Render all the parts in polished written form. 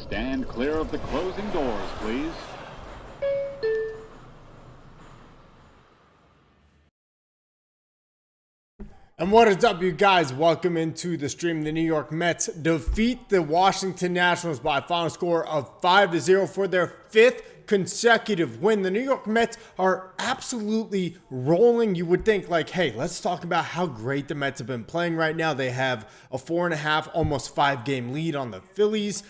Stand clear of the closing doors, please. And what is up, you guys? Welcome into the stream. The New York Mets defeat the Washington Nationals by a final score of 5-0 for their fifth consecutive win. The New York Mets are absolutely rolling. You would think like, hey, let's talk about how great the Mets have been playing right now. They have a 4.5, almost 5-game lead on the Phillies.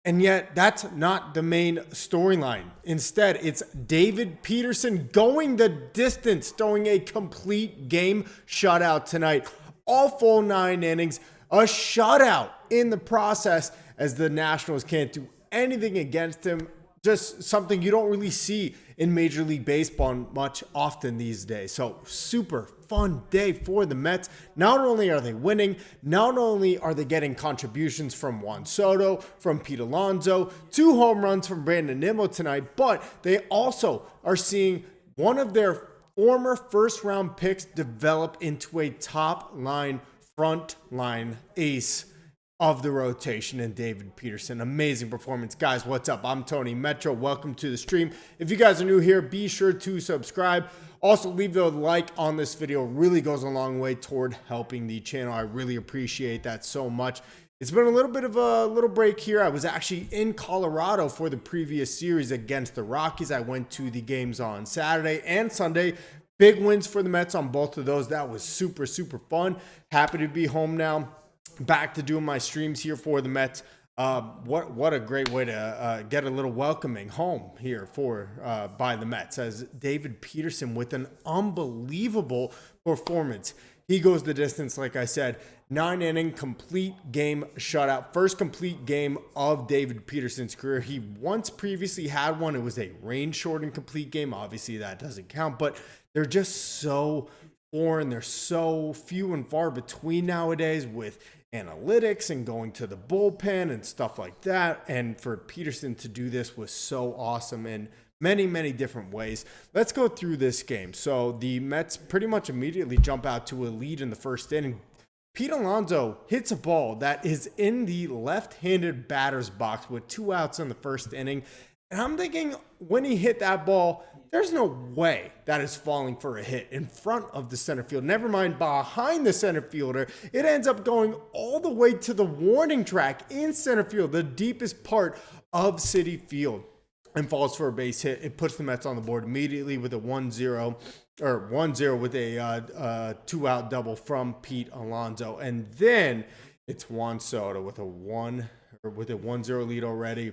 And yet, that's not the main storyline. Instead, it's David Peterson going the distance, throwing a complete game shutout tonight. All full 9 innings, a shutout in the process, as the Nationals can't do anything against him. Just something you don't really see in Major League Baseball much often these days. So super fun day for the Mets. Not only are they winning, not only are they getting contributions from Juan Soto, from Pete Alonso, 2 home runs from Brandon Nimmo tonight, but they also are seeing one of their former first-round picks develop into a top-line, front-line ace of the rotation, and David Peterson. Amazing performance. Guys, what's up? I'm Tony Metro. Welcome to the stream. If you guys are new here, be sure to subscribe. Also, leave a like on this video. Really goes a long way toward helping the channel. I really appreciate that so much. It's been a little bit of a little break here. I was actually in Colorado for the previous series against the Rockies. I went to the games on Saturday and Sunday. Big wins for the Mets on both of those. That was super, super fun. Happy to be home now. Back to doing my streams here for the Mets. What a great way to get a little welcoming home here for by the Mets, as David Peterson with an unbelievable performance. He goes the distance, like I said, 9-inning complete game shutout. First complete game of David Peterson's career. He once previously had one. It was a rain-shortened complete game. Obviously, that doesn't count, but they're just so foreign. They're so few and far between nowadays with analytics and going to the bullpen and stuff like that. And for Peterson to do this was so awesome in many, many different ways. Let's go through this game. So the Mets pretty much immediately jump out to a lead in the first inning. Pete Alonso hits a ball that is in the left-handed batter's box with 2 outs in the first inning. And I'm thinking, when he hit that ball, there's no way that is falling for a hit in front of the center field. Never mind behind the center fielder. It ends up going all the way to the warning track in center field, the deepest part of Citi Field, and falls for a base hit. It puts the Mets on the board immediately with a 1-0 with a 2-out double from Pete Alonso. And then it's Juan Soto with a 1-0 lead already.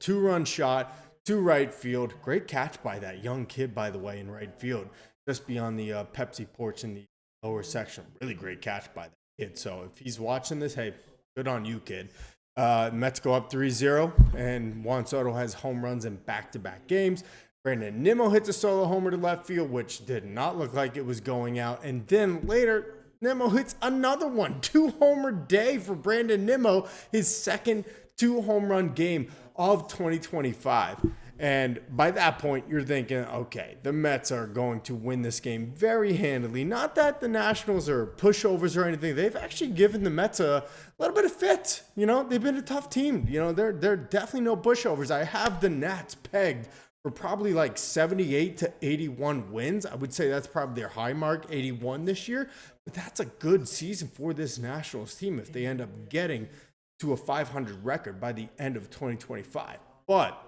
2-run shot to right field. Great catch by that young kid, by the way, in right field, just beyond the Pepsi porch in the lower section. Really great catch by that kid. So if he's watching this, hey, good on you, kid. Mets go up 3-0, and Juan Soto has home runs in back-to-back games. Brandon Nimmo hits a solo homer to left field, which did not look like it was going out. And then later, Nimmo hits another one. 2-homer day for Brandon Nimmo, his second 2-home-run game of 2025. And by that point, you're thinking, okay, the Mets are going to win this game very handily. Not that the Nationals are pushovers or anything. They've actually given the Mets a little bit of fit. You know, they've been a tough team. You know, they're definitely no pushovers. I have the Nats pegged for probably like 78 to 81 wins. I would say that's probably their high mark, 81 this year. But that's a good season for this Nationals team if they end up getting to a 500 record by the end of 2025. But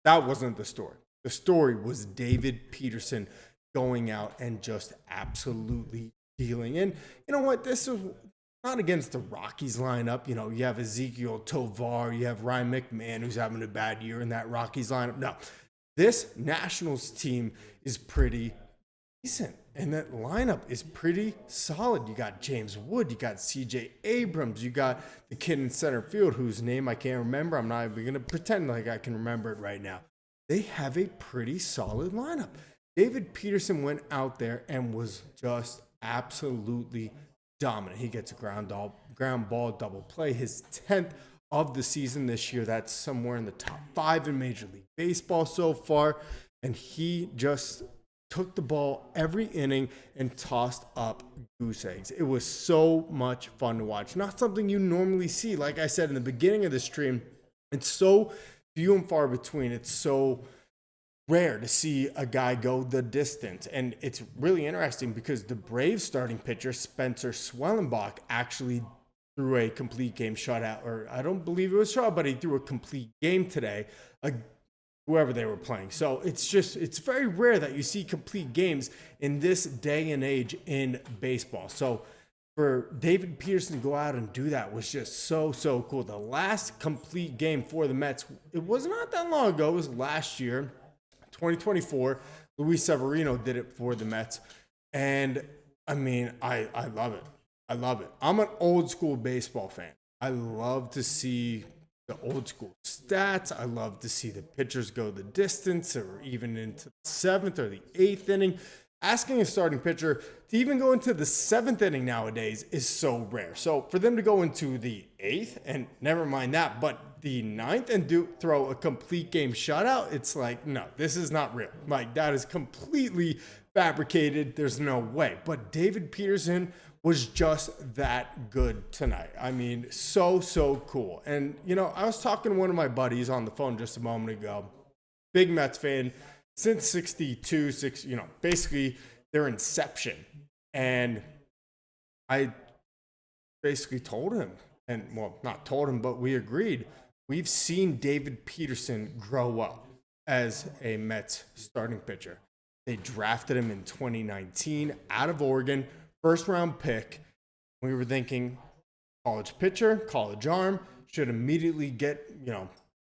that wasn't the story. The story was David Peterson going out and just absolutely dealing. And you know what? This is not against the Rockies lineup. You know, you have Ezekiel Tovar, you have Ryan McMahon, who's having a bad year in that Rockies lineup. No, this Nationals team is pretty decent. And that lineup is pretty solid. You got James Wood, you got CJ Abrams, you got the kid in center field whose name I can't remember. I'm not even going to pretend like I can remember it right now. They have a pretty solid lineup. David Peterson went out there and was just absolutely dominant. He gets a ground ball double play, his 10th of the season this year. That's somewhere in the top 5 in Major League Baseball so far. And he just took the ball every inning and tossed up goose eggs. It was so much fun to watch. Not something you normally see. Like I said in the beginning of the stream, It's so few and far between. It's so rare to see a guy go the distance. And it's really interesting because the Braves starting pitcher, Spencer Swellenbach, actually threw a complete game shutout, or I don't believe it was shutout, but he threw a complete game today, whoever they were playing. So it's very rare that you see complete games in this day and age in baseball. So for David Peterson to go out and do that was just so cool. The last complete game for the Mets, it was not that long ago. It was last year, 2024. Luis Severino did it for the Mets. And I mean, I love it. I love it. I'm an old school baseball fan. I love to see the old school stats. I love to see the pitchers go the distance or even into the 7th or the 8th inning. Asking a starting pitcher to even go into the 7th inning nowadays is so rare. So for them to go into the 8th, and never mind that, but the 9th and throw a complete game shutout, it's like, no, this is not real. Like, that is completely fabricated. There's no way. But David Peterson was just that good tonight. I mean, so cool. And, I was talking to one of my buddies on the phone just a moment ago, big Mets fan, since 62, basically their inception. And I basically told him, and well, not told him, but we agreed, we've seen David Peterson grow up as a Mets starting pitcher. They drafted him in 2019 out of Oregon, first round pick. We were thinking college pitcher, college arm, should immediately get,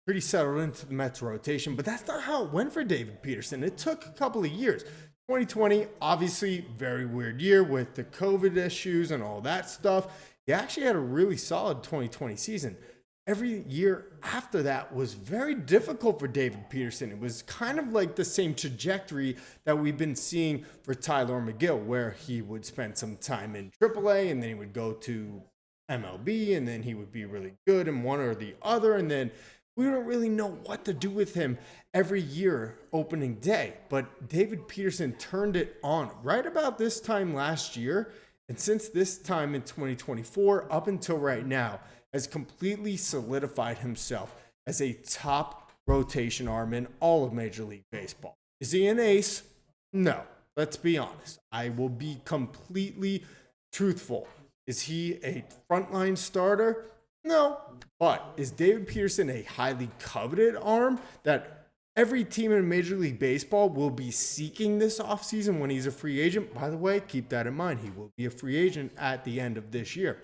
pretty settled into the Mets rotation, but that's not how it went for David Peterson. It took a couple of years. 2020, obviously, very weird year with the COVID issues and all that stuff. He actually had a really solid 2020 season. Every year after that was very difficult for David Peterson. It was kind of like the same trajectory that we've been seeing for Tyler McGill, where he would spend some time in AAA and then he would go to MLB and then he would be really good in one or the other, and then we don't really know what to do with him every year opening day. But David Peterson turned it on right about this time last year. And since this time in 2024 up until right now, has completely solidified himself as a top rotation arm in all of Major League Baseball. Is he an ace? No. Let's be honest. I will be completely truthful. Is he a frontline starter? No. But is David Peterson a highly coveted arm that every team in Major League Baseball will be seeking this offseason when he's a free agent? By the way, keep that in mind. He will be a free agent at the end of this year.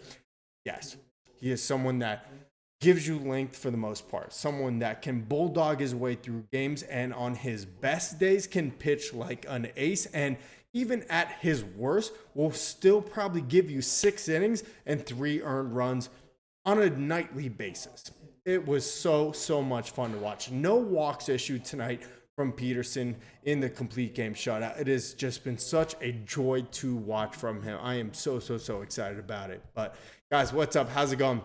Yes, he is someone that gives you length for the most part. Someone that can bulldog his way through games and on his best days can pitch like an ace, and even at his worst will still probably give you 6 innings and 3 earned runs on a nightly basis. It was so much fun to watch. No walks issued tonight from Peterson in the complete game shutout. It has just been such a joy to watch from him. I am so excited about it. But guys, what's up? How's it going?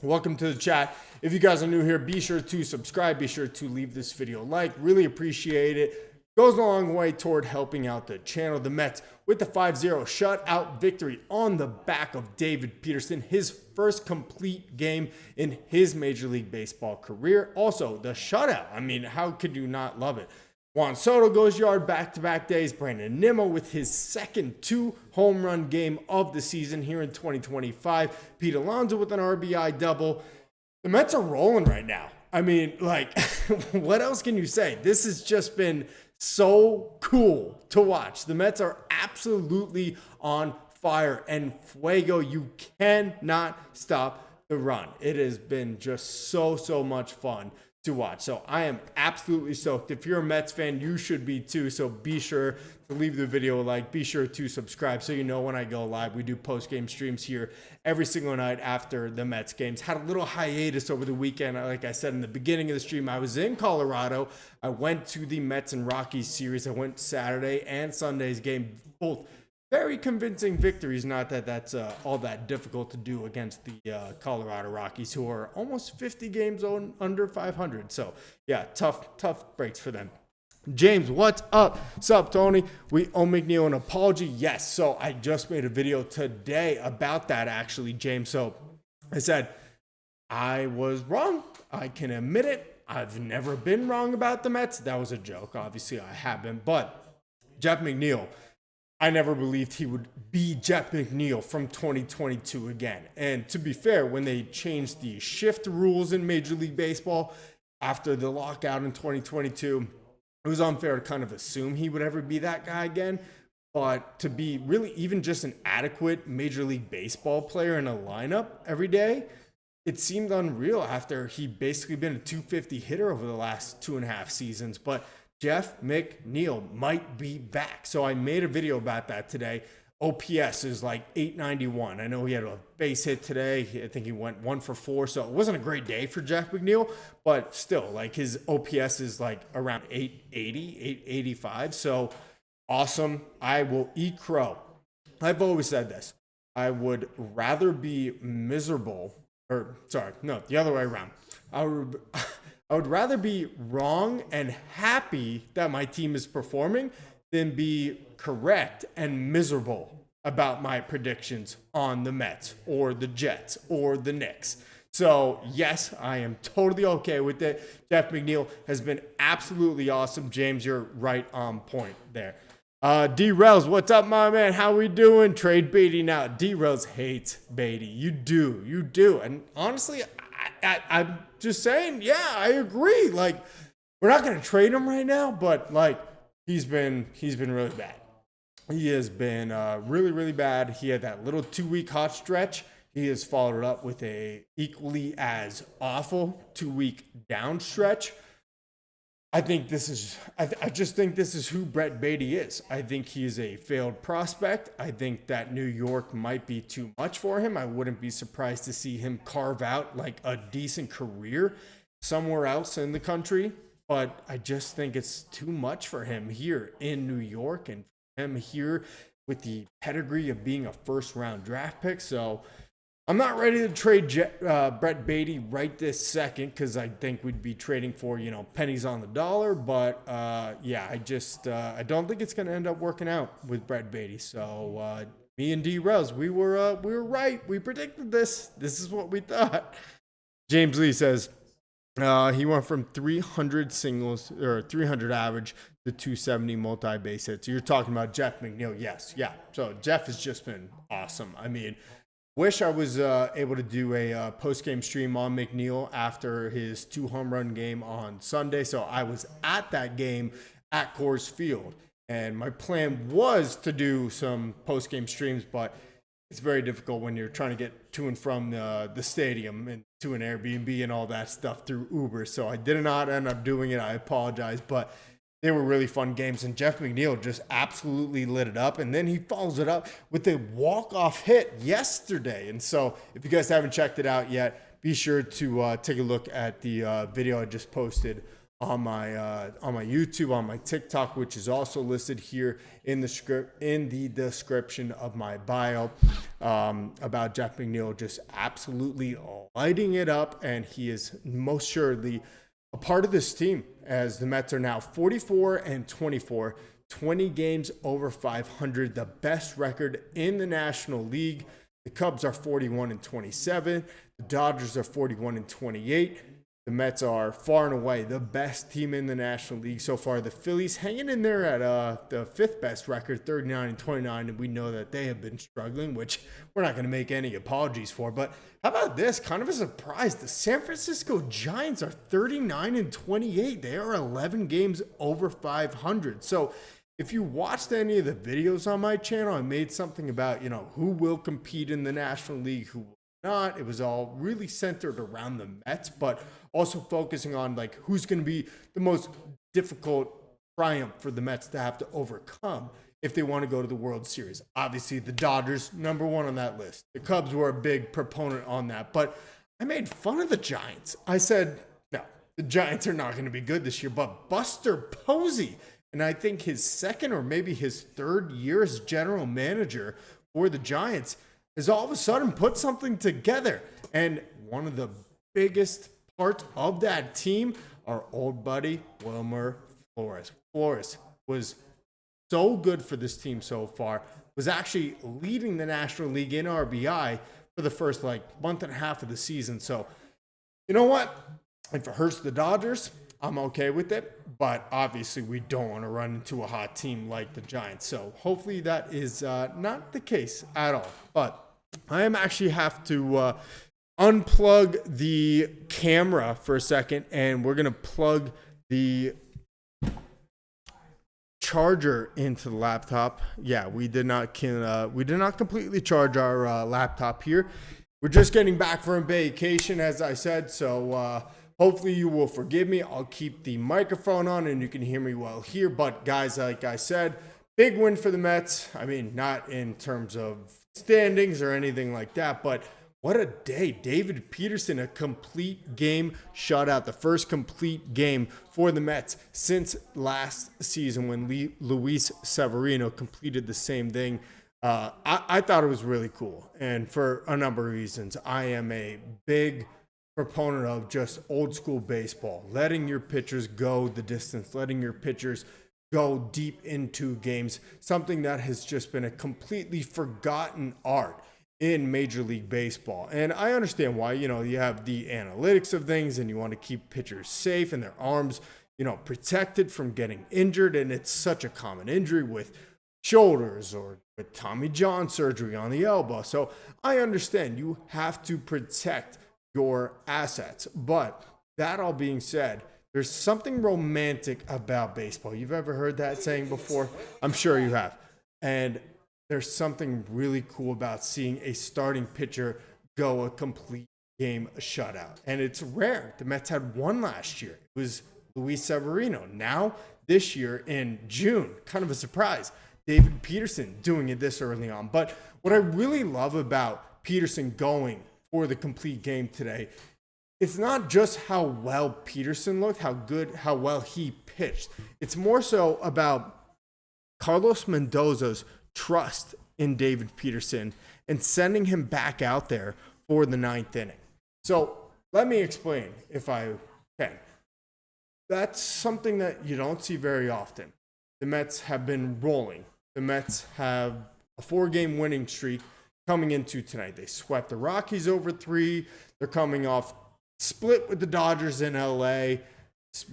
Welcome to the chat. If you guys are new here, be sure to subscribe. Be sure to leave this video a like. Really appreciate it. Goes a long way toward helping out the channel. The Mets with the 5-0 shutout victory on the back of David Peterson, his first complete game in his Major League Baseball career. Also, the shutout. I mean, how could you not love it? Juan Soto goes yard back-to-back days. Brandon Nimmo with his second 2-home run game of the season here in 2025. Pete Alonso with an RBI double. The Mets are rolling right now. I mean, like, what else can you say? This has just been so cool to watch. The Mets are absolutely on fire, and fuego. You cannot stop the run. It has been just so much fun to watch. So I am absolutely stoked. If you're a Mets fan, you should be too. So be sure to leave the video a like. Be sure to subscribe so you know when I go live. We do post-game streams here every single night after the Mets games. Had a little hiatus over the weekend. Like I said in the beginning of the stream, I was in Colorado. I went to the Mets and Rockies series. I went Saturday and Sunday's game, both very convincing victories. Not that that's all that difficult to do against the Colorado Rockies, who are almost 50 games under 500. So yeah, tough breaks for them. James, what's up? Sup, Tony? We owe McNeil an apology. Yes. So I just made a video today about that, actually, James. So I said, I was wrong. I can admit it. I've never been wrong about the Mets. That was a joke. Obviously, I haven't. But Jeff McNeil, I never believed he would be Jeff McNeil from 2022 again. And to be fair, when they changed the shift rules in Major League Baseball after the lockout in 2022, it was unfair to kind of assume he would ever be that guy again. But to be really even just an adequate Major League Baseball player in a lineup every day, it seemed unreal after he basically been a 250 hitter over the last 2.5 seasons. But Jeff McNeil might be back. So I made a video about that today. OPS is like 891. I know he had a base hit today. I think he went 1 for 4. So it wasn't a great day for Jeff McNeil, but still, like, his OPS is like around 880, 885. So awesome. I will eat crow. I've always said this. I would rather be miserable, or sorry, no, the other way around. I would rather be wrong and happy that my team is performing than be correct and miserable about my predictions on the Mets or the Jets or the Knicks. So yes, I am totally okay with it. Jeff McNeil has been absolutely awesome. James, you're right on point there. D-Rels, what's up, my man? How we doing? Trade Beatty now. D-Rels hates Beatty. You do. And honestly, I'm just saying, yeah, I agree. Like, we're not going to trade him right now, but like, he's been really bad. He has been really, really bad. He had that little 2-week hot stretch. He has followed it up with a equally as awful 2-week down stretch. I just think this is who Brett Beatty is. I think he is a failed prospect. I think that New York might be too much for him. I wouldn't be surprised to see him carve out like a decent career somewhere else in the country. But I just think it's too much for him here in New York and for him here with the pedigree of being a first-round draft pick. So I'm not ready to trade Brett Beatty right this second because I think we'd be trading for, pennies on the dollar. But yeah, I don't think it's going to end up working out with Brett Beatty. So me and D-Rels, we were right. We predicted this. This is what we thought. James Lee says he went from 300 singles or 300 average to 270 multi-base hits. So you're talking about Jeff McNeil. Yes. Yeah. So Jeff has just been awesome. I mean, wish I was able to do a post-game stream on McNeil after his 2 home run game on Sunday. So I was at that game at Coors Field. And my plan was to do some post-game streams, but it's very difficult when you're trying to get to and from the stadium and to an Airbnb and all that stuff through Uber. So I did not end up doing it. I apologize, but they were really fun games, and Jeff McNeil just absolutely lit it up. And then he follows it up with a walk-off hit yesterday. And so if you guys haven't checked it out yet, be sure to take a look at the video I just posted on my YouTube, on my TikTok, which is also listed here in the description of my bio, about Jeff McNeil just absolutely lighting it up. And he is most surely a part of this team, as the Mets are now 44-24, 20 games over 500, the best record in the National League. The Cubs are 41-27. The Dodgers are 41-28. The Mets are far and away the best team in the National League so far. The Phillies hanging in there at the 5th best record, 39-29, and we know that they have been struggling, which we're not going to make any apologies for. But how about this? Kind of a surprise. The San Francisco Giants are 39-28. They are 11 games over 500. So if you watched any of the videos on my channel, I made something about, who will compete in the National League, who will not. It was all really centered around the Mets, but also focusing on like who's going to be the most difficult triumph for the Mets to have to overcome if they want to go to the World Series. Obviously, the Dodgers, number one on that list. The Cubs were a big proponent on that, but I made fun of the Giants. I said, no, the Giants are not going to be good this year, but Buster Posey, and I think his second or maybe his third year as general manager for the Giants, has all of a sudden put something together. And one of the biggest parts of that team, our old buddy, Wilmer Flores. Flores was so good for this team so far, was actually leading the National League in RBI for the first month and a half of the season. So You know what? If it hurts the Dodgers, I'm okay with it. But obviously, we don't want to run into a hot team like the Giants. So hopefully that is not the case at all. But I am actually have to unplug the camera for a second, and we're going to plug the charger into the laptop. Yeah, we did not completely charge our laptop here. We're just getting back from vacation, as I said, so hopefully you will forgive me. I'll keep the microphone on and you can hear me well here. But guys, like I said, big win for the Mets. I mean, not in terms of standings or anything like that, but what a day. David Peterson, a complete game shutout, the first complete game for the Mets since last season when Luis Severino completed the same thing. I thought it was really cool, and for a number of reasons. I am a big proponent of just old school baseball, letting your pitchers go the distance, letting your pitchers go deep into games, something that has just been a completely forgotten art in Major League Baseball. And I understand why. You have the analytics of things and you want to keep pitchers safe and their arms, protected from getting injured. And it's such a common injury with shoulders or with Tommy John surgery on the elbow. So I understand you have to protect your assets. But that all being said, there's something romantic about baseball. You've ever heard that saying before? I'm sure you have. And there's something really cool about seeing a starting pitcher go a complete game shutout. And it's rare. The Mets had one last year. It was Luis Severino. Now, this year in June, kind of a surprise, David Peterson doing it this early on. But what I really love about Peterson going for the complete game today, it's not just how well Peterson looked, how well he pitched. It's more so about Carlos Mendoza's trust in David Peterson and sending him back out there for the ninth inning. So let me explain if I can. That's something that you don't see very often. The Mets have been rolling. The Mets have a 4-game winning streak coming into tonight. They swept the Rockies over 3. They're coming off split with the Dodgers in LA,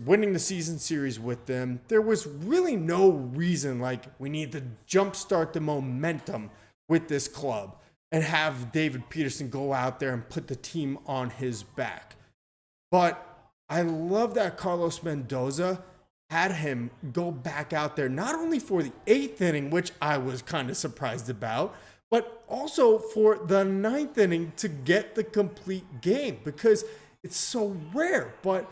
winning the season series with them. There was really no reason we need to jumpstart the momentum with this club and have David Peterson go out there and put the team on his back. But I love that Carlos Mendoza had him go back out there, not only for the 8th inning, which I was kind of surprised about, but also for the 9th inning to get the complete game, because it's so rare. But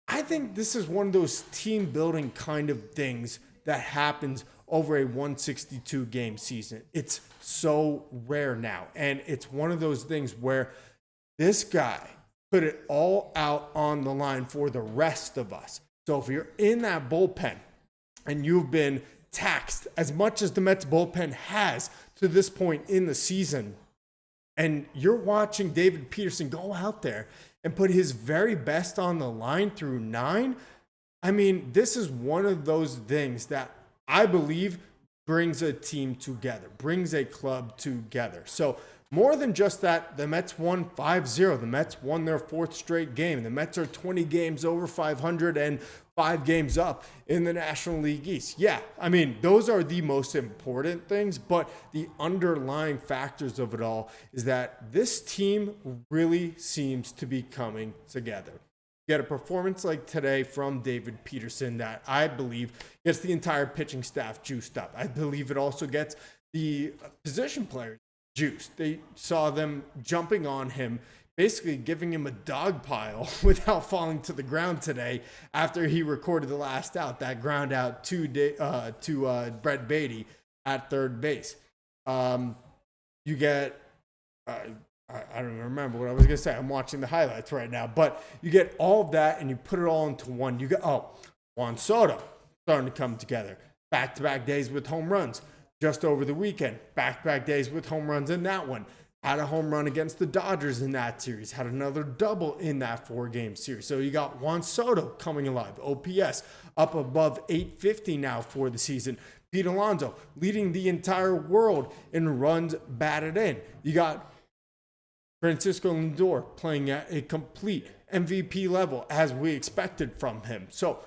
I think this is one of those team building kind of things that happens over a 162 game season. It's so rare now. And it's one of those things where this guy put it all out on the line for the rest of us. So if you're in that bullpen and you've been taxed as much as the Mets bullpen has to this point in the season, and you're watching David Peterson go out there and put his very best on the line through 9, I mean, this is one of those things that I believe brings a team together, brings a club together. So more than just that, the Mets won 5-0. The Mets won their 4th straight game. The Mets are 20 games over 500 and 5 games up in the National League East. Yeah, I mean, those are the most important things, but the underlying factors of it all is that this team really seems to be coming together. You get a performance like today from David Peterson that I believe gets the entire pitching staff juiced up. I believe it also gets the position players juiced. They saw them jumping on him, basically giving him a dog pile without falling to the ground today after he recorded the last out, that ground out to Brett Beatty at third base. You get, I don't even remember what I was going to say. I'm watching the highlights right now, but you get all of that and you put it all into one. You get, Juan Soto starting to come together. Back-to-back days with home runs. Just over the weekend, back-to-back days with home runs in that one. Had a home run against the Dodgers in that series. Had another double in that 4-game series. So you got Juan Soto coming alive. OPS up above 850 now for the season. Pete Alonso leading the entire world in runs batted in. You got Francisco Lindor playing at a complete MVP level as we expected from him. So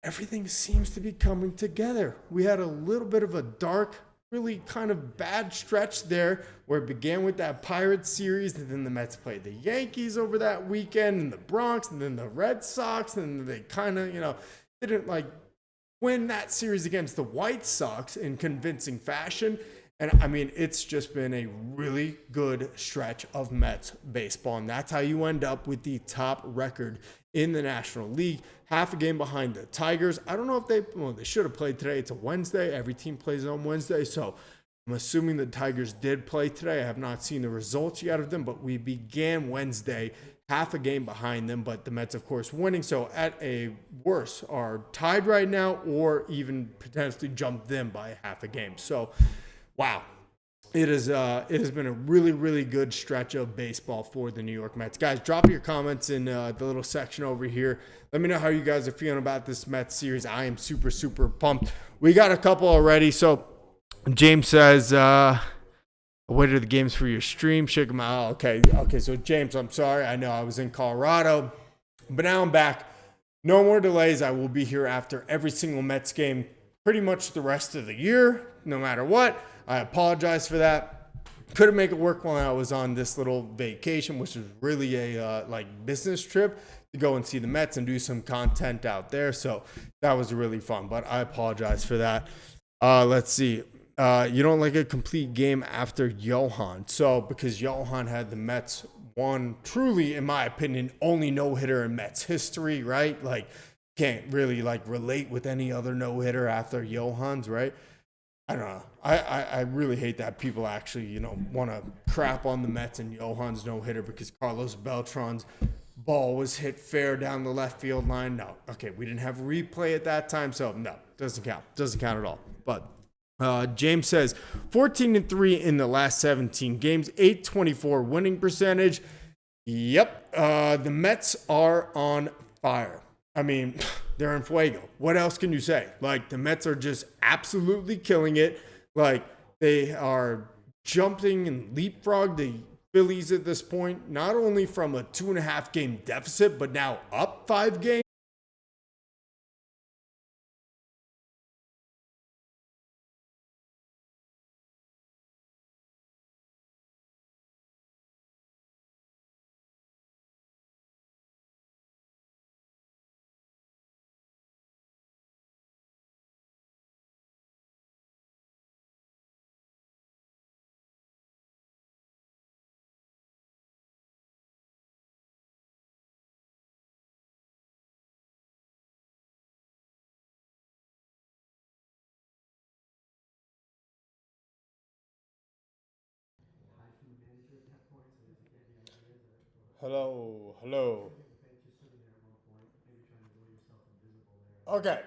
everything seems to be coming together. We had a little bit of a dark, really kind of bad stretch there where it began with that Pirates series, and then the Mets played the Yankees over that weekend, and the Bronx, and then the Red Sox, and they kind of, didn't win that series against the White Sox in convincing fashion. And I mean, it's just been a really good stretch of Mets baseball. And that's how you end up with the top record in the National League. Half a game behind the Tigers. I don't know if they should have played today. It's a Wednesday. Every team plays on Wednesday. So I'm assuming the Tigers did play today. I have not seen the results yet of them, but we began Wednesday half a game behind them. But the Mets, of course, winning. So at a worst, are tied right now or even potentially jumped them by half a game. So wow, it has been a really, really good stretch of baseball for the New York Mets. Guys, drop your comments in the little section over here. Let me know how you guys are feeling about this Mets series. I am super, super pumped. We got a couple already. So James says, what are the games for your stream? Check them out. Okay. So James, I'm sorry. I know I was in Colorado, but now I'm back. No more delays. I will be here after every single Mets game pretty much the rest of the year, no matter what. I apologize for that. Couldn't make it work while I was on this little vacation, which was really a business trip to go and see the Mets and do some content out there. So that was really fun, but I apologize for that. Let's see. You don't like a complete game after Johan. So because Johan had the Mets one truly, in my opinion, only no-hitter in Mets history, right? Can't really relate with any other no-hitter after Johan's, right? I don't know. I really hate that people actually, want to crap on the Mets and Johan's no-hitter because Carlos Beltran's ball was hit fair down the left field line. No. Okay, we didn't have a replay at that time, so no, doesn't count. Doesn't count at all. But James says 14-3 in the last 17 games, .824 winning percentage. Yep, the Mets are on fire. I mean, they're in fuego. What else can you say? The Mets are just absolutely killing it. They are jumping and leapfrog the Phillies at this point, not only from a 2.5 game deficit, but now up 5 games. Hello. Okay.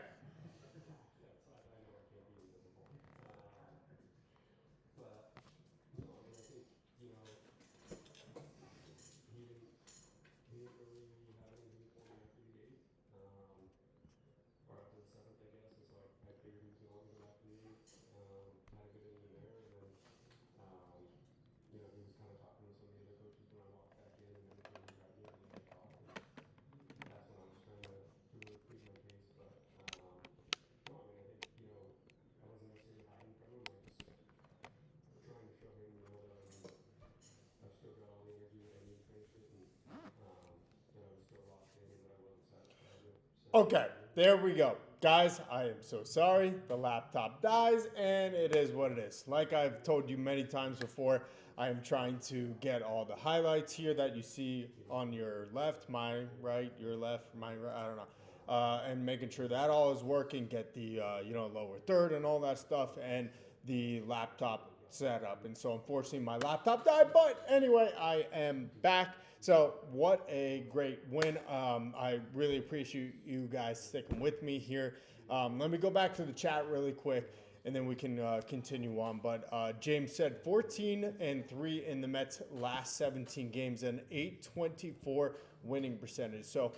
Okay, there we go. Guys, I am so sorry. The laptop dies, and it is what it is. Like I've told you many times before, I am trying to get all the highlights here that you see on your left, my right, your left, my right, I don't know. And making sure that all is working, get the lower third and all that stuff, and the laptop set up. And so unfortunately my laptop died, but anyway, I am back. So what a great win. I really appreciate you guys sticking with me here. Let me go back to the chat really quick, and then we can continue on. But James said 14-3 in the Mets' last 17 games and .824 winning percentage. So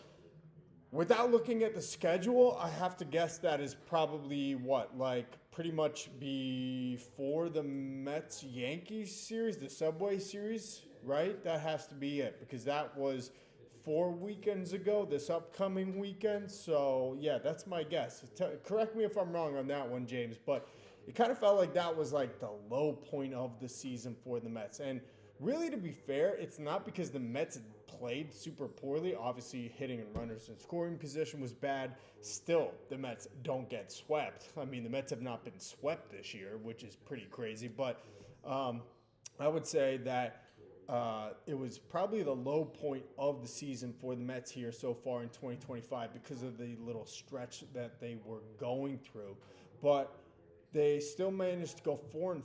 without looking at the schedule, I have to guess that is probably pretty much before the Mets-Yankees series, the Subway series, right? That has to be it, because that was 4 weekends ago, this upcoming weekend. So, yeah, that's my guess. Correct me if I'm wrong on that one, James, but it kind of felt like that was like the low point of the season for the Mets. And really, to be fair, it's not because the Mets played super poorly. Obviously, hitting and runners in scoring position was bad. Still, the Mets don't get swept. I mean, the Mets have not been swept this year, which is pretty crazy. But I would say that it was probably the low point of the season for the Mets here so far in 2025 because of the little stretch that they were going through. But they still managed to go 4-5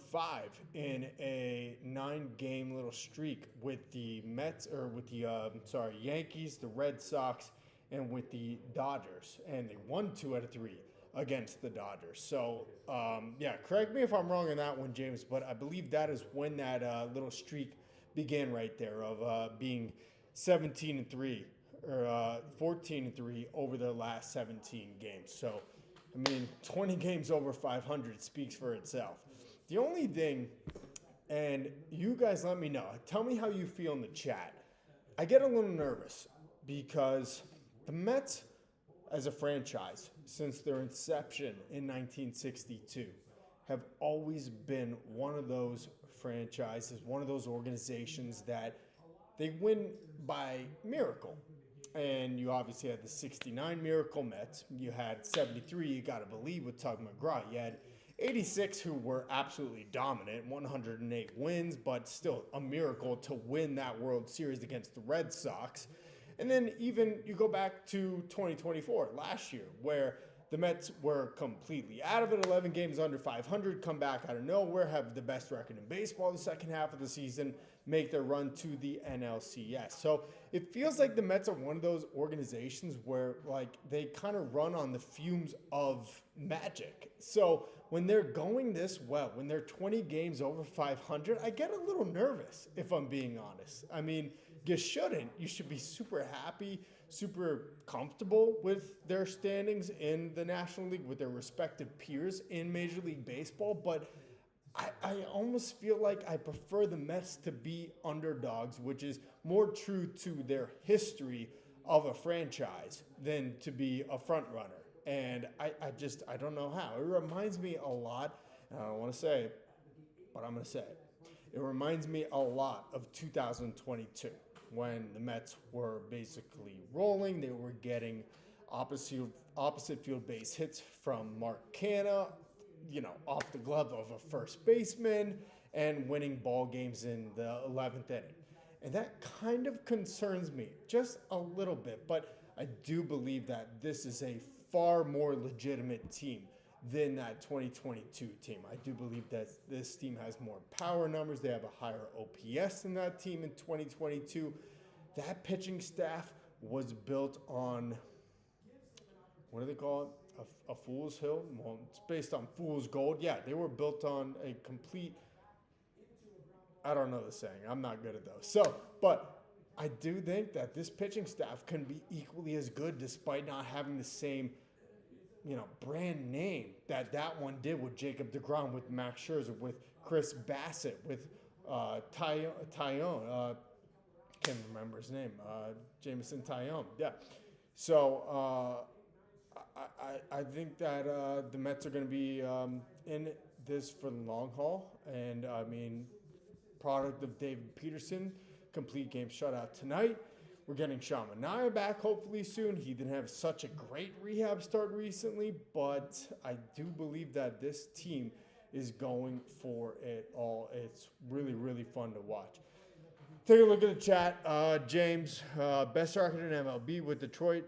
in a 9-game little streak with the Yankees, the Red Sox, and with the Dodgers, and they won 2 out of 3 against the Dodgers. So, correct me if I'm wrong on that one, James, but I believe that is when that little streak began right there of being 17-3 or 14-3 over their last 17 games. So, I mean, 20 games over 500 speaks for itself. The only thing, and you guys let me know, tell me how you feel in the chat. I get a little nervous because the Mets, as a franchise, since their inception in 1962, have always been one of those franchises, one of those organizations that they win by miracle. And you obviously had the 69 Miracle Mets. You had 73, you got to believe, with Tug McGraw. You had 86, who were absolutely dominant, 108 wins, but still a miracle to win that World Series against the Red Sox. And then even you go back to 2024, last year, where the Mets were completely out of it, 11 games under 500, come back out of nowhere, have the best record in baseball the second half of the season, make their run to the NLCS. So it feels like the Mets are one of those organizations where like they kind of run on the fumes of magic. So when they're going this well, when they're 20 games over 500, I get a little nervous, if I'm being honest. I mean, you shouldn't. You should be super happy, super comfortable with their standings in the National League with their respective peers in Major League Baseball. But I almost feel like I prefer the Mets to be underdogs, which is more true to their history of a franchise than to be a front runner. And I don't know how. It reminds me a lot, and I don't want to say it, but I'm going to say it. It reminds me a lot of 2022 when the Mets were basically rolling. They were getting opposite field base hits from Mark Canha, off the glove of a first baseman, and winning ball games in the 11th inning. And that kind of concerns me just a little bit, but I do believe that this is a far more legitimate team than that 2022 team. I do believe that this team has more power numbers. They have a higher OPS than that team in 2022. That pitching staff was built on, what do they call it? A fool's hill? Well, it's based on fool's gold. Yeah, they were built on a complete, I don't know the saying. I'm not good at those. So, but I do think that this pitching staff can be equally as good despite not having the same brand name that one did with Jacob deGrom, with Max Scherzer, with Chris Bassett, with Taillon. Can't remember his name. Jameson Taillon. Yeah. So I think that the Mets are going to be in this for the long haul. And, I mean, product of David Peterson, complete game shutout tonight. We're getting Sean Manaea back hopefully soon. He didn't have such a great rehab start recently, but I do believe that this team is going for it all. It's really, really fun to watch. Take a look at the chat. James, best record in MLB with Detroit.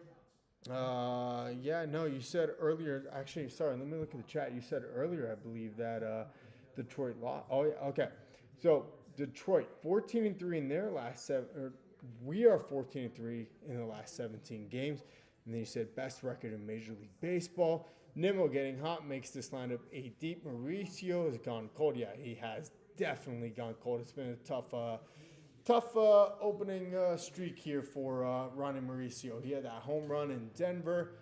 You said earlier, actually, sorry, let me look at the chat. You said earlier, I believe, that Detroit lost. Oh, yeah, okay. So Detroit, 14-3 in their last we are 14-3 in the last 17 games. And then you said best record in Major League Baseball. Nimmo getting hot makes this lineup 8 deep. Mauricio has gone cold. Yeah, he has definitely gone cold. It's been a tough opening streak here for Ronnie Mauricio. He had that home run in Denver.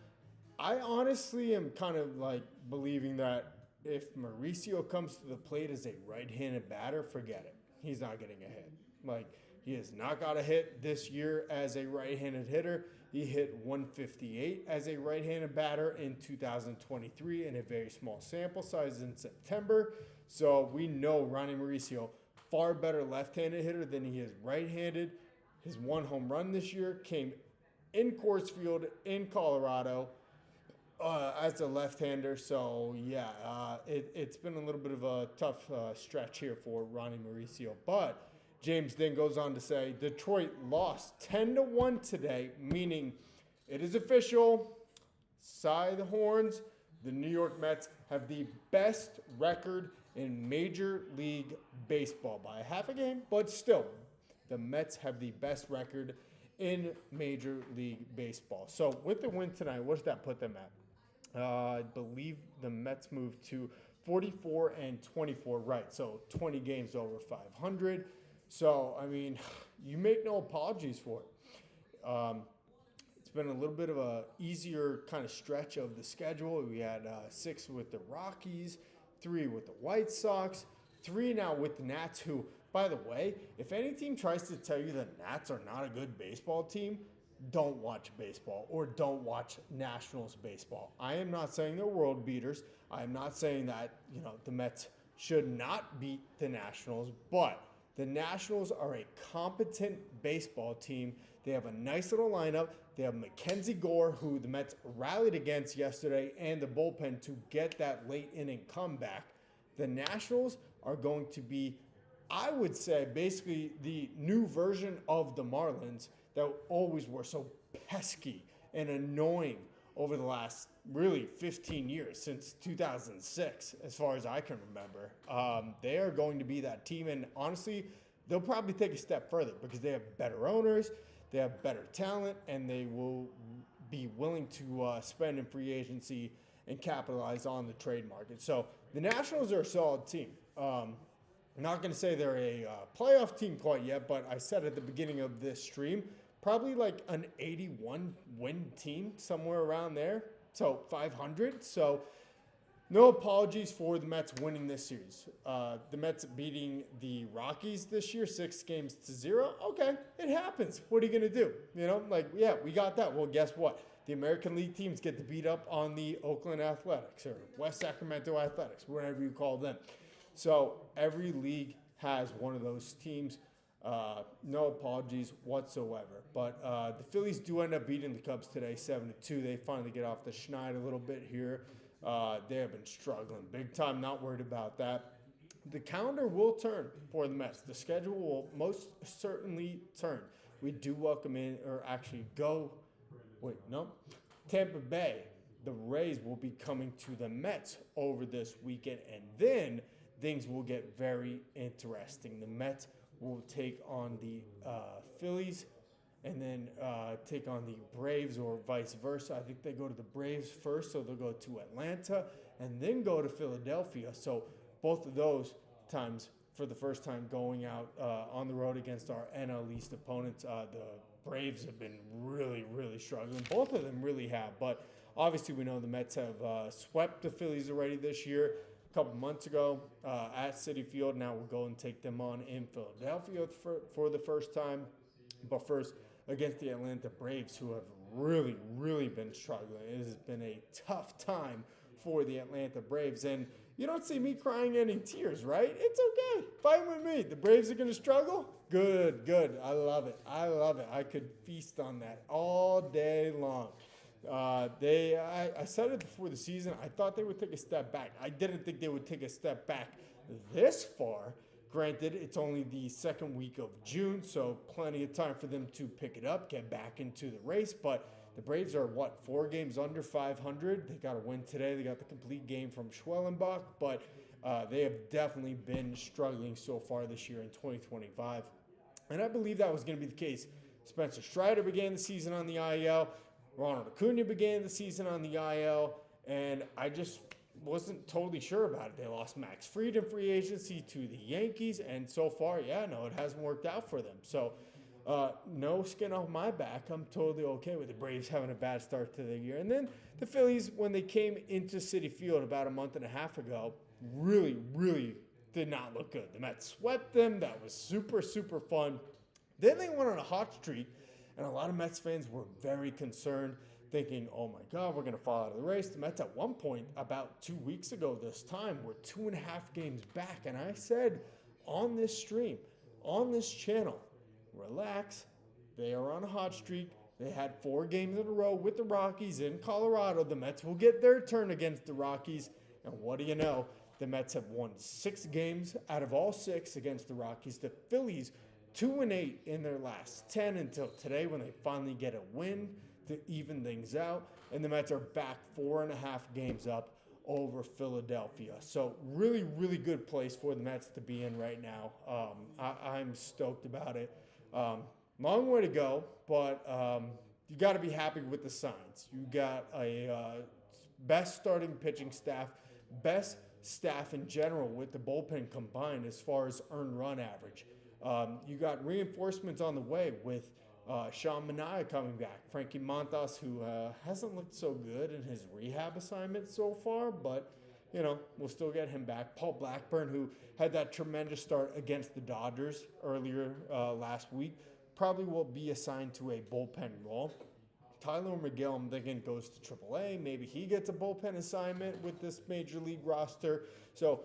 I honestly am kind of like believing that if Mauricio comes to the plate as a right-handed batter, forget it. He's not getting a hit. Like, He has not got a hit this year as a right-handed hitter. He hit 158 as a right-handed batter in 2023 in a very small sample size in September. So we know Ronnie Mauricio, far better left-handed hitter than he is right-handed. His one home run this year came in Coors Field in Colorado as a left-hander. So, yeah, it's been a little bit of a tough stretch here for Ronnie Mauricio. But James then goes on to say, Detroit lost 10-1 today, meaning it is official. Sigh the horns. The New York Mets have the best record in Major League Baseball by a half a game, but still, the Mets have the best record in Major League Baseball. So with the win tonight, what does that put them at? I believe the Mets moved to 44-24, right? So 20 games over 500. So, I mean, you make no apologies for it. It's been a little bit of a easier kind of stretch of the schedule. We had 6 with the Rockies, 3 with the White Sox, 3 now with the Nats, who, by the way, if any team tries to tell you the Nats are not a good baseball team, don't watch baseball or don't watch Nationals baseball. I am not saying they're world beaters. I am not saying that, the Mets should not beat the Nationals, but the Nationals are a competent baseball team. They have a nice little lineup. They have Mackenzie Gore, who the Mets rallied against yesterday, and the bullpen to get that late inning comeback. The Nationals are going to be, I would say, basically the new version of the Marlins that always were so pesky and annoying over the last really 15 years, since 2006, as far as I can remember. They are going to be that team, and honestly, they'll probably take a step further because they have better owners, they have better talent, and they will be willing to spend in free agency and capitalize on the trade market. So the Nationals are a solid team. I'm not going to say they're a playoff team quite yet, but I said at the beginning of this stream, probably like an 81 win team, somewhere around there. So 500. So no apologies for the Mets winning this series. The Mets beating the Rockies this year, 6-0. Okay, it happens. What are you going to do? Yeah, we got that. Well, guess what? The American League teams get to beat up on the Oakland Athletics or West Sacramento Athletics, whatever you call them. So every league has one of those teams. No apologies whatsoever. But the Phillies do end up beating the Cubs today, 7-2. They finally get off the schneid a little bit here. They have been struggling big time. Not worried about that. The calendar will turn for the Mets. The schedule will most certainly turn. We do welcome in, or actually go. Tampa Bay. The Rays will be coming to the Mets over this weekend, and then things will get very interesting. The Mets will take on the Phillies and then take on the Braves, or vice versa. I think they go to the Braves first, so they'll go to Atlanta and then go to Philadelphia. So both of those times, for the first time, going out on the road against our NL East opponents. The Braves have been really, really struggling. Both of them really have. But obviously we know the Mets have swept the Phillies already this year. A couple months ago at Citi Field. Now we'll go and take them on in Philadelphia for the first time. But first, against the Atlanta Braves, who have really, really been struggling. It has been a tough time for the Atlanta Braves. And you don't see me crying any tears, right? It's okay. Fine with me. The Braves are going to struggle? Good. I love it. I could feast on that all day long. I said it before the season. I thought they would take a step back. I didn't think they would take a step back this far. Granted, it's only the second week of June, so plenty of time for them to pick it up, get back into the race. But the Braves are, 4 games under 500? They got a win today. They got the complete game from Schwellenbach, but they have definitely been struggling so far this year in 2025. And I believe that was going to be the case. Spencer Strider began the season on the IL. Ronald Acuna began the season on the IL, and I just wasn't totally sure about it. They lost Max Fried in free agency to the Yankees, and so far, it hasn't worked out for them. So, no skin off my back. I'm totally okay with the Braves having a bad start to the year. And then the Phillies, when they came into Citi Field about a month and a half ago, really, really did not look good. The Mets swept them. That was super, super fun. Then they went on a hot streak, and a lot of Mets fans were very concerned, thinking, oh my God, we're going to fall out of the race. The Mets at one point, about 2 weeks ago this time, were 2.5 games back. And I said on this stream, on this channel, relax, they are on a hot streak. They had 4 games in a row with the Rockies in Colorado. The Mets will get their turn against the Rockies. And what do you know? The Mets have won 6 games out of all 6 against the Rockies. The Phillies 2-8 in their last 10 until today when they finally get a win to even things out. And the Mets are back 4.5 games up over Philadelphia. So really, really good place for the Mets to be in right now. I'm stoked about it. Long way to go, but you got to be happy with the signs. You got a best starting pitching staff, best staff in general with the bullpen combined as far as earned run average. You got reinforcements on the way with Sean Manaea coming back. Frankie Montas, who hasn't looked so good in his rehab assignment so far, but, you know, we'll still get him back. Paul Blackburn, who had that tremendous start against the Dodgers earlier last week, probably will be assigned to a bullpen role. Tyler McGill, I'm thinking, goes to AAA. Maybe he gets a bullpen assignment with this major league roster. So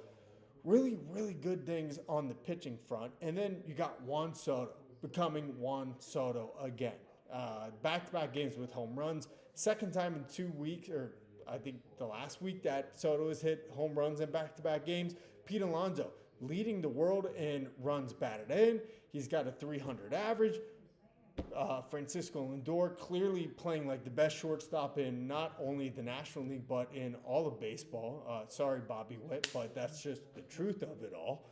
really, really good things on the pitching front. And then you got Juan Soto becoming Juan Soto again. Back-to-back games with home runs. Second time in 2 weeks, or I think the last week that Soto has hit home runs in back-to-back games. Pete Alonso leading the world in runs batted in. He's got a 300 average. Francisco Lindor clearly playing like the best shortstop in not only the National League, but in all of baseball. Sorry, Bobby Witt, but that's just the truth of it all.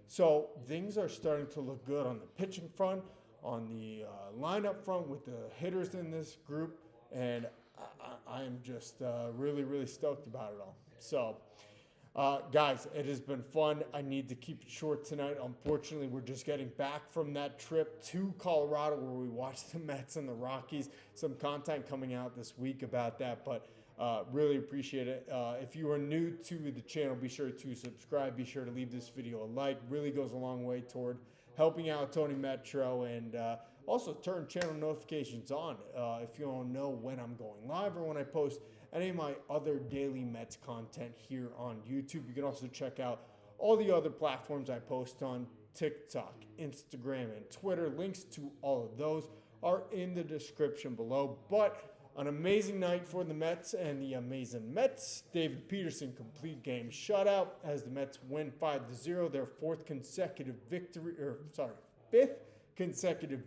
So things are starting to look good on the pitching front, on the lineup front with the hitters in this group, and I'm just really, really stoked about it all. So, guys, it has been fun. I need to keep it short tonight. Unfortunately, we're just getting back from that trip to Colorado where we watched the Mets and the Rockies. Some content coming out this week about that, but really appreciate it. If you are new to the channel, be sure to subscribe. Be sure to leave this video a like. Really goes a long way toward helping out Tony Metro, and also turn channel notifications on if you don't know when I'm going live or when I post any of my other daily Mets content here on YouTube. You can also check out all the other platforms I post on: TikTok, Instagram, and Twitter. Links to all of those are in the description below. But an amazing night for the Mets and the amazing Mets. David Peterson complete game shutout as the Mets win 5-0, their fifth consecutive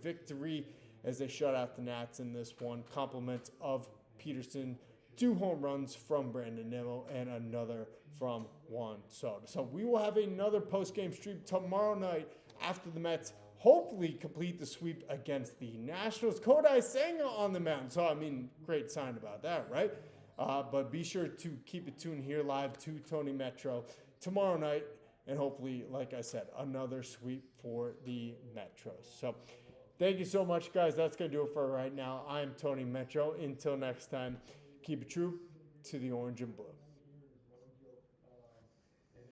victory as they shut out the Nats in this one. Compliments of Peterson. 2 home runs from Brandon Nimmo and another from Juan Soto. So we will have another post-game stream tomorrow night after the Mets hopefully complete the sweep against the Nationals. Kodai Senga on the mound. So, I mean, great sign about that, right? But be sure to keep it tuned here live to Tony Metro tomorrow night. And hopefully, like I said, another sweep for the Metros. So, thank you so much, guys. That's going to do it for right now. I'm Tony Metro. Until next time, keep it true to the orange and blue.